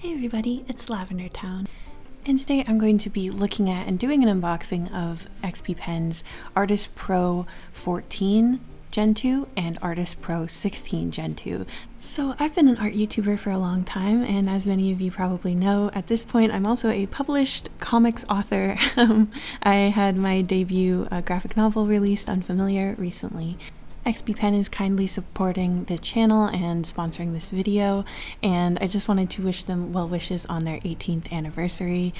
Hey everybody, it's LavenderTowne, and today I'm going to be looking at and doing an unboxing of XP Pen's Artist Pro 14 Gen 2 and Artist Pro 16 Gen 2. So I've been an art YouTuber for a long time, and as many of you probably know, at this point I'm also a published comics author. I had my debut graphic novel released, Unfamiliar, recently. XP Pen is kindly supporting the channel and sponsoring this video, and I just wanted to wish them well wishes on their 18th anniversary.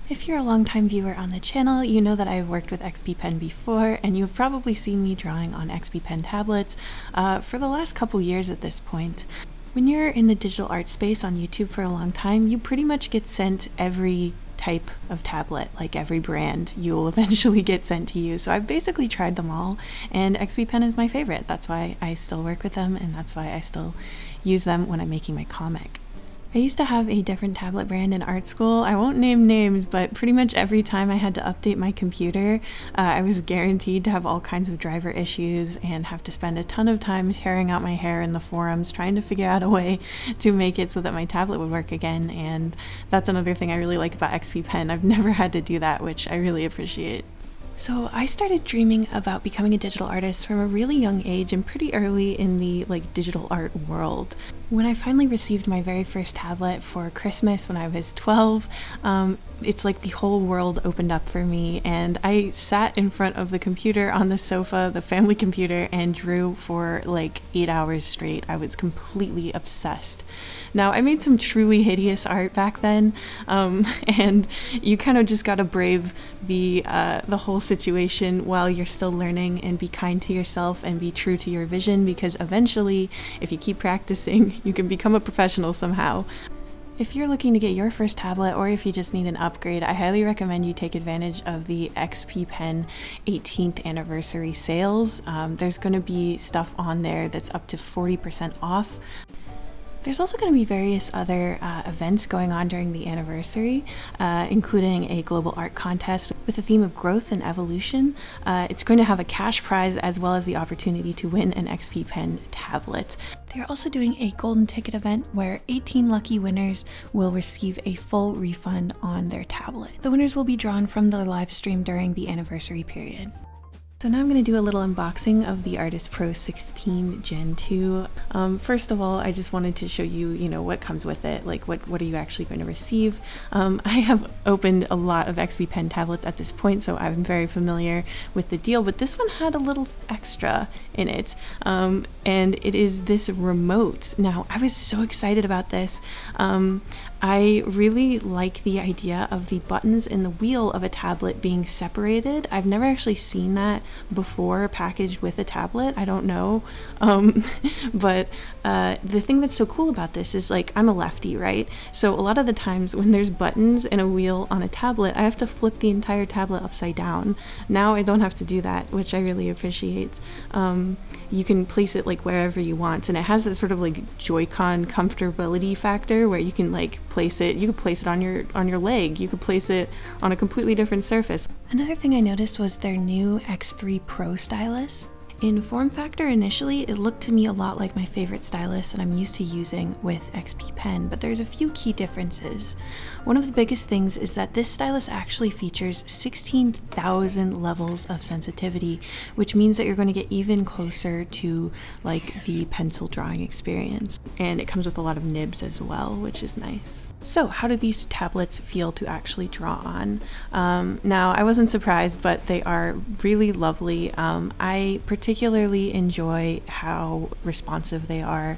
If you're a longtime viewer on the channel, you know that I've worked with XP Pen before, and you've probably seen me drawing on XP Pen tablets for the last couple years at this point. When you're in the digital art space on YouTube for a long time, you pretty much get sent every type of tablet, like every brand you'll eventually get sent to you. So I've basically tried them all, and XP Pen is my favorite. That's why I still work with them, and that's why I still use them when I'm making my comic. I used to have a different tablet brand in art school. I won't name names, but pretty much every time I had to update my computer, I was guaranteed to have all kinds of driver issues and have to spend a ton of time tearing out my hair in the forums trying to figure out a way to make it so that my tablet would work again. And that's another thing I really like about XP Pen. I've never had to do that, which I really appreciate. So I started dreaming about becoming a digital artist from a really young age and pretty early in the digital art world. When I finally received my very first tablet for Christmas when I was 12, it's like the whole world opened up for me, and I sat in front of the computer on the sofa, the family computer, and drew for like 8 hours straight. I was completely obsessed. Now, I made some truly hideous art back then, and you kind of just gotta brave the whole situation while you're still learning, and be kind to yourself and be true to your vision, because eventually, if you keep practicing, you can become a professional somehow. If you're looking to get your first tablet, or if you just need an upgrade, I highly recommend you take advantage of the XP Pen 18th anniversary sales. There's going to be stuff on there that's up to 40% off. There's also going to be various other events going on during the anniversary, including a global art contest with the theme of growth and evolution. It's going to have a cash prize as well as the opportunity to win an XP Pen tablet. They're also doing a golden ticket event where 18 lucky winners will receive a full refund on their tablet. The winners will be drawn from the live stream during the anniversary period. So now I'm going to do a little unboxing of the Artist Pro 16 Gen 2. First of all, I just wanted to show you, what comes with it, like what are you actually going to receive. I have opened a lot of XP Pen tablets at this point, so I'm very familiar with the deal, but this one had a little extra in it, and it is this remote. Now, I was so excited about this. I really like the idea of the buttons in the wheel of a tablet being separated. I've never actually seen that before packaged with a tablet. I don't know. But the thing that's so cool about this is, I'm a lefty, right? So a lot of the times when there's buttons and a wheel on a tablet, I have to flip the entire tablet upside down. Now I don't have to do that, which I really appreciate. You can place it wherever you want, and it has that sort of Joy-Con comfortability factor where you can place it. You could place it on your leg. You could place it on a completely different surface. Another thing I noticed was their new X3 Pro stylus. In form factor initially, it looked to me a lot like my favorite stylus that I'm used to using with XP Pen, but there's a few key differences. One of the biggest things is that this stylus actually features 16,000 levels of sensitivity, which means that you're going to get even closer to the pencil drawing experience. And it comes with a lot of nibs as well, which is nice. So how do these tablets feel to actually draw on? Now, I wasn't surprised, but they are really lovely. I particularly enjoy how responsive they are.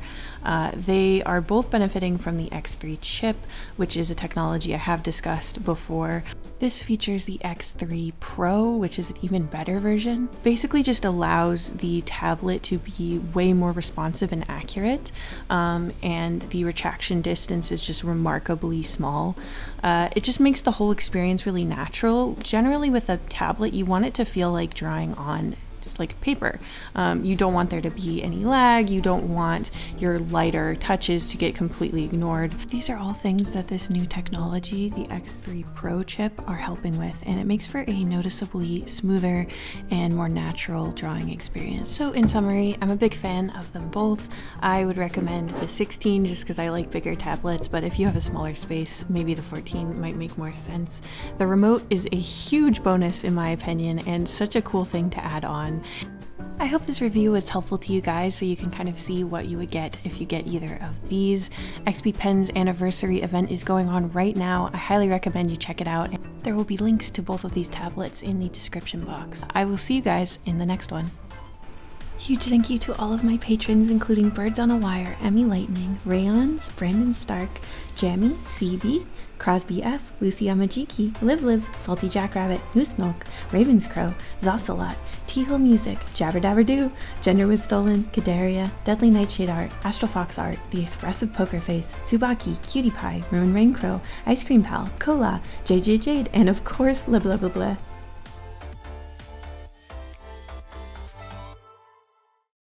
They are both benefiting from the X3 chip, which is a technology I have discussed before. This features the X3 Pro, which is an even better version. Basically just allows the tablet to be way more responsive and accurate, and the retraction distance is just remarkably small. It just makes the whole experience really natural. Generally with a tablet, you want it to feel like drawing on just like paper. You don't want there to be any lag. You don't want your lighter touches to get completely ignored. These are all things that this new technology, the X3 Pro chip, are helping with, and it makes for a noticeably smoother and more natural drawing experience. So in summary, I'm a big fan of them both. I would recommend the 16 just because I like bigger tablets, but if you have a smaller space, maybe the 14 might make more sense. The remote is a huge bonus in my opinion, and such a cool thing to add on. I hope this review was helpful to you guys so you can kind of see what you would get if you get either of these. XP Pen's anniversary event is going on right now. I highly recommend you check it out. There will be links to both of these tablets in the description box. I will see you guys in the next one. Huge thank you to all of my patrons, including Birds on a Wire, Emmy Lightning, Rayons, Brandon Stark, Jammy, CB, Crosby F, Lucy Yamajiki, Liv, Salty Jackrabbit, Moose Milk, Ravens Crow, Zocelot, T-Hill Music, Jabber Dabber Doo, Gender Was Stolen, Kadaria, Deadly Nightshade Art, Astral Fox Art, The Expressive Poker Face, Tsubaki, Cutie Pie, Ruin Rain Crow, Ice Cream Pal, Cola, JJ Jade, and of course, Blah Blah Blah Blah.